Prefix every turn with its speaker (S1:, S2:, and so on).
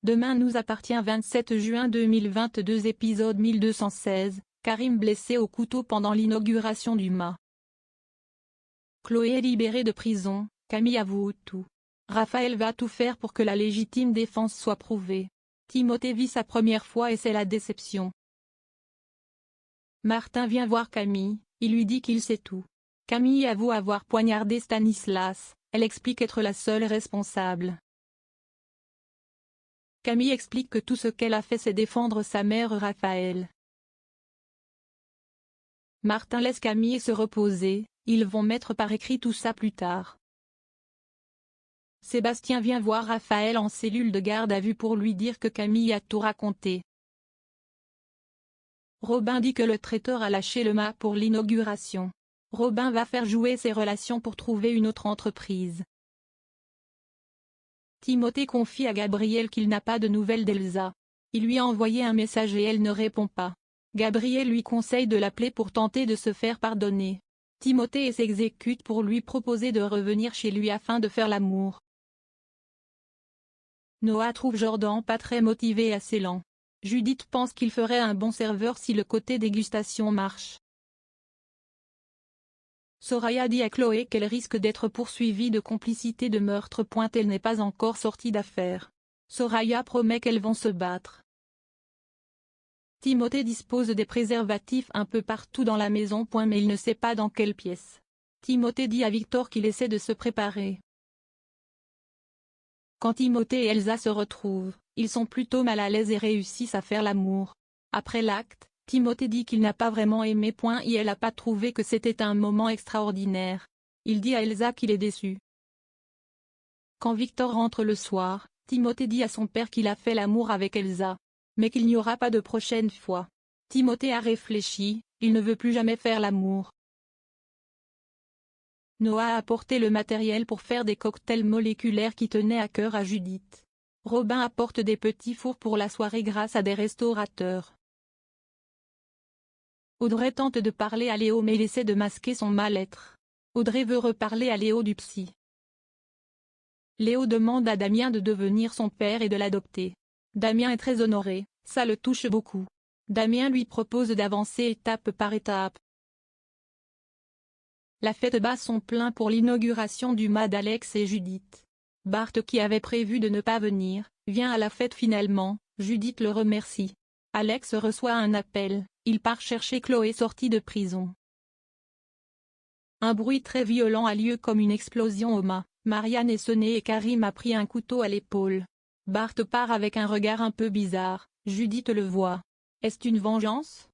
S1: Demain nous appartient 27 juin 2022 épisode 1216, Karim blessé au couteau pendant l'inauguration du mât. Chloé est libérée de prison, Camille avoue tout. Raphaël va tout faire pour que la légitime défense soit prouvée. Timothée vit sa première fois et c'est la déception. Martin vient voir Camille, il lui dit qu'il sait tout. Camille avoue avoir poignardé Stanislas, elle explique être la seule responsable. Camille explique que tout ce qu'elle a fait c'est défendre sa mère Raphaël. Martin laisse Camille se reposer, ils vont mettre par écrit tout ça plus tard. Sébastien vient voir Raphaël en cellule de garde à vue pour lui dire que Camille a tout raconté. Robin dit que le traiteur a lâché le mât pour l'inauguration. Robin va faire jouer ses relations pour trouver une autre entreprise. Timothée confie à Gabriel qu'il n'a pas de nouvelles d'Elsa. Il lui a envoyé un message et elle ne répond pas. Gabriel lui conseille de l'appeler pour tenter de se faire pardonner. Timothée s'exécute pour lui proposer de revenir chez lui afin de faire l'amour. Noah trouve Jordan pas très motivé et assez lent. Judith pense qu'il ferait un bon serveur si le côté dégustation marche. Soraya dit à Chloé qu'elle risque d'être poursuivie de complicité de meurtre. Elle n'est pas encore sortie d'affaire. Soraya promet qu'elles vont se battre. Timothée dispose des préservatifs un peu partout dans la maison. Mais il ne sait pas dans quelle pièce. Timothée dit à Victor qu'il essaie de se préparer. Quand Timothée et Elsa se retrouvent, ils sont plutôt mal à l'aise et réussissent à faire l'amour. Après l'acte, Timothée dit qu'il n'a pas vraiment aimé. Et elle n'a pas trouvé que c'était un moment extraordinaire. Il dit à Elsa qu'il est déçu. Quand Victor rentre le soir, Timothée dit à son père qu'il a fait l'amour avec Elsa, mais qu'il n'y aura pas de prochaine fois. Timothée a réfléchi, il ne veut plus jamais faire l'amour. Noah a apporté le matériel pour faire des cocktails moléculaires qui tenaient à cœur à Judith. Robin apporte des petits fours pour la soirée grâce à des restaurateurs. Audrey tente de parler à Léo mais il essaie de masquer son mal-être. Audrey veut reparler à Léo du psy. Léo demande à Damien de devenir son père et de l'adopter. Damien est très honoré, ça le touche beaucoup. Damien lui propose d'avancer étape par étape. La fête bat son plein pour l'inauguration du mât d'Alex et Judith. Bart qui avait prévu de ne pas venir, vient à la fête finalement, Judith le remercie. Alex reçoit un appel, il part chercher Chloé sortie de prison. Un bruit très violent a lieu comme une explosion au mât. Marianne est sonnée et Karim a pris un couteau à l'épaule. Bart part avec un regard un peu bizarre, Judith le voit. Est-ce une vengeance ?